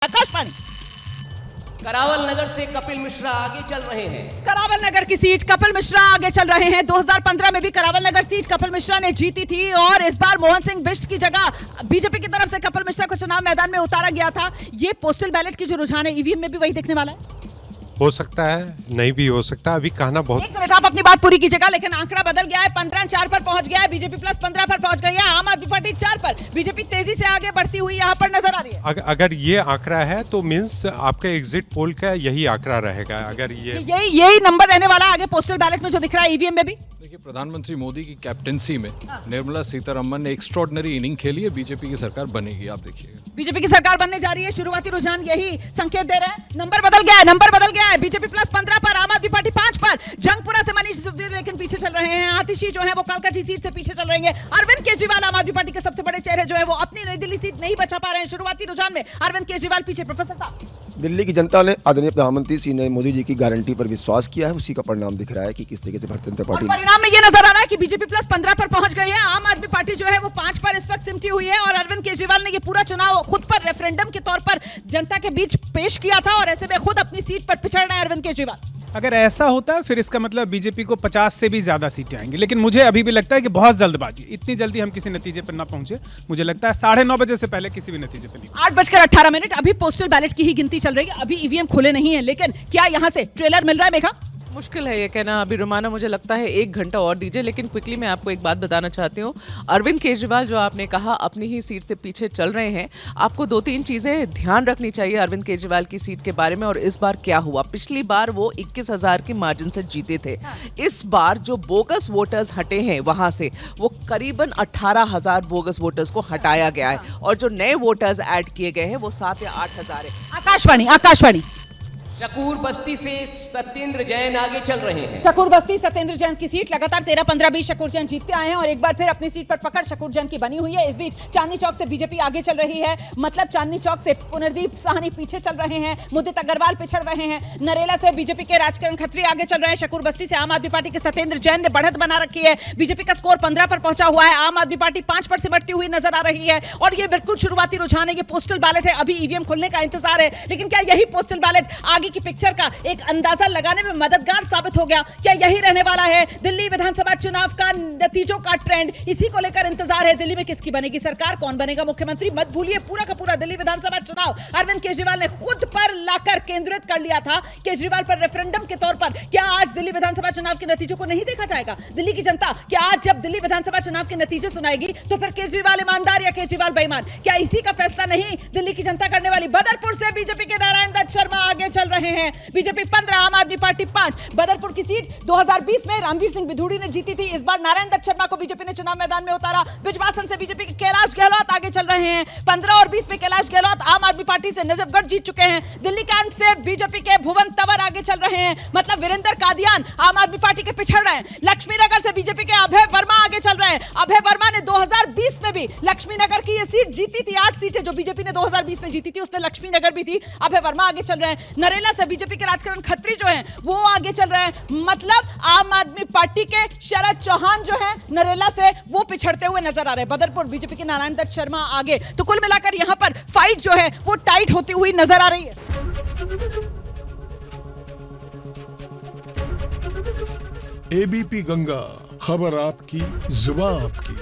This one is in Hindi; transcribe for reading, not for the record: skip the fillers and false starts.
आकाशवाणी। करावल नगर से कपिल मिश्रा आगे चल रहे हैं। करावल नगर की सीट कपिल मिश्रा आगे चल रहे हैं। 2015 में भी करावल नगर सीट कपिल मिश्रा ने जीती थी और इस बार मोहन सिंह बिष्ट की जगह बीजेपी की तरफ से कपिल मिश्रा को चुनाव मैदान में उतारा गया था। ये पोस्टल बैलेट की जो रुझान है ईवीएम में भी वही दिखने वाला है। हो सकता है, नहीं भी हो सकता, अभी कहना बहुत। एक मिनट, आप अपनी बात पूरी कीजिएगा। लेकिन आंकड़ा बदल गया है, 15-4 पर पहुंच गया है, बीजेपी प्लस 15 पर पहुंच गई है, आम आदमी पार्टी 4 पर। बीजेपी तेजी से आगे बढ़ती हुई यहाँ पर नजर आ रही है। अगर ये आंकड़ा है तो मींस आपका एग्जिट पोल का यही आंकड़ा रहेगा। अगर यही नंबर रहने वाला है आगे पोस्टल बैलेट में जो दिख रहा है ईवीएम में भी। देखिए, प्रधानमंत्री मोदी की कैप्टेंसी में निर्मला सीतारमन ने एक्स्ट्रॉर्डिनरी इनिंग खेली है। बीजेपी की सरकार बनेगी, आप देखिए। बीजेपी की सरकार बनने जा रही है। शुरुआती रुझान यही संकेत दे रहे हैं। नंबर बदल गया है। बीजेपी प्लस 15 पर, आम आदमी पार्टी 5 पर। जंगपुरा से मनीष सिसोदिया लेकिन पीछे चल रहे हैं। आतिशी जो है वो कालकाजी सीट से पीछे चल रहे हैं। अरविंद केजरीवाल आम आदमी पार्टी के सबसे बड़े चेहरे जो है वो अपनी नई दिल्ली सीट नहीं बचा पा रहे हैं। शुरुआती रुझान में अरविंद केजरीवाल पीछे। प्रोफेसर साहब, दिल्ली की जनता ने आदरणीय प्रधानमंत्री श्री नरेंद्र मोदी जी की गारंटी पर विश्वास किया है। उसी का परिणाम दिख रहा है कि किस तरीके से भारतीय जनता पार्टी परिणाम में ये नजर आ रहा है कि बीजेपी प्लस 15 पर पहुंच गई है। आम आदमी पार्टी जो है वो 5 पर इस वक्त सिमटी हुई है और अरविंद केजरीवाल ने ये पूरा चुनाव खुद पर रेफरेंडम के तौर पर जनता के बीच पेश किया था और ऐसे में खुद अपनी सीट पर पिछड़ रहे हैं अरविंद केजरीवाल। अगर ऐसा होता है फिर इसका मतलब बीजेपी को 50 से भी ज्यादा सीटें आएंगी। लेकिन मुझे अभी भी लगता है कि बहुत जल्दबाजी, इतनी जल्दी हम किसी नतीजे पर ना पहुंचे। मुझे लगता है 9:30 बजे से पहले किसी भी नतीजे पर नहीं। 8:18 अभी पोस्टल बैलेट की ही गिनती चल रही है। अभी ईवीएम खुले नहीं है, लेकिन क्या यहाँ से ट्रेलर मिल रहा है? मेघा, मुश्किल है ये कहना अभी रुमाना। मुझे लगता है 1 घंटा और दीजिए। लेकिन क्विकली मैं आपको एक बात बताना चाहती हूँ। अरविंद केजरीवाल जो आपने कहा अपनी ही सीट से पीछे चल रहे हैं, आपको 2-3 चीज़ें ध्यान रखनी चाहिए अरविंद केजरीवाल की सीट के बारे में। और इस बार क्या हुआ, पिछली बार वो 21,000 की मार्जिन से जीते थे। इस बार जो बोगस वोटर्स हटे हैं वहाँ से वो करीबन 18,000 बोगस वोटर्स को हटाया गया है और जो नए वोटर्स ऐड किए गए हैं वो 7 या 8,000 है। आकाशवाणी। शकूर बस्ती से सत्येंद्र जैन आगे चल रहे हैं। शकूर बस्ती सत्येंद्र जैन की सीट लगातार 13, 15, 20 शकूर जैन जीतते आए हैं और एक बार फिर अपनी सीट पर पकड़ शकूर जैन की बनी हुई है। इस बीच चांदनी चौक से बीजेपी आगे चल रही है। मतलब चांदनी चौक से पुनर्दीप साहनी पीछे चल रहे हैं, मुदित अग्रवाल पिछड़ रहे हैं। नरेला से बीजेपी के राजकरण खत्री आगे चल रहे हैं। शकूर बस्ती से आम आदमी पार्टी के सत्येंद्र जैन ने बढ़त बना रखी है। बीजेपी का स्कोर 15 पर पहुंचा हुआ है। आम आदमी पार्टी 5 पर सिमटती हुई नजर आ रही है और ये बिल्कुल शुरुआती रुझान है। ये पोस्टल बैलेट है, अभी ईवीएम खुलने का इंतजार है। लेकिन क्या यही पोस्टल बैलेट आगे की पिक्चर का एक अंदाजा लगाने में मददगार साबित हो गया? क्या यही रहने वाला है दिल्ली विधानसभा चुनाव का नतीजों का ट्रेंड? इसी को लेकर इंतजार है। दिल्ली में किसकी बनेगी सरकार, कौन बनेगा मुख्यमंत्री? मत भूलिए पूरा का पूरा दिल्ली विधानसभा चुनाव अरविंद केजरीवाल ने खुद पर लाकर केंद्रित कर लिया था। केजरीवाल पर रेफरेंडम के तौर पर क्या आज दिल्ली विधानसभा चुनाव के नतीजों को नहीं देखा जाएगा? दिल्ली की जनता क्या आज जब दिल्ली विधानसभा चुनाव के नतीजे सुनाएगी तो फिर केजरीवाल ईमानदार या केजरीवाल बेईमान, क्या इसी का फैसला नहीं दिल्ली की जनता करने वाली? बदरपुर से बीजेपी के नारायण दत्त शर्मा आगे चल रहे हैं। बीजेपी 15, आम आदमी पार्टी 5। बदरपुर की सीट 2020 में रामवीर सिंह बिधूड़ी ने जीती थी। इस बार नारायण दत्त शर्मा को बीजेपी ने चुनाव मैदान में उतारा। बिजवासन से बीजेपी के कैलाश गहलोत आगे चल रहे हैं। 15 और 20 में कैलाश गहलोत आम आदमी पार्टी से नजफगढ़ जीत चुके हैं। दिल्ली कैंट से बीजेपी के भुवन तंवर आगे चल रहे हैं। मतलब वीरेंद्र कादियान आम आदमी पार्टी के पिछड़ रहे हैं। लक्ष्मीनगर से बीजेपी के अभय वर्मा आगे चल रहे हैं। अभय वर्मा ने 2020 में भी लक्ष्मीनगर की ये सीट जीती थी। 8 सीटें जो बीजेपी ने 2020 में जीती थी उसमें लक्ष्मीनगर भी थी। अभय वर्मा आगे चल रहे हैं। नरेला से बीजेपी के राजकरण खत्री जो है वो आगे चल रहे हैं। मतलब आम आदमी पार्टी के शरद चौहान जो है नरेला से वो पिछड़ते हुए नजर आ रहे हैं। बदरपुर बीजेपी के नारायण दत्त शर्मा आगे। तो कुल मिलाकर यहां पर फाइट जो है वो टाइट होती हुई नजर आ रही है। एबीपी गंगा, खबर आपकी, जुबान आपकी।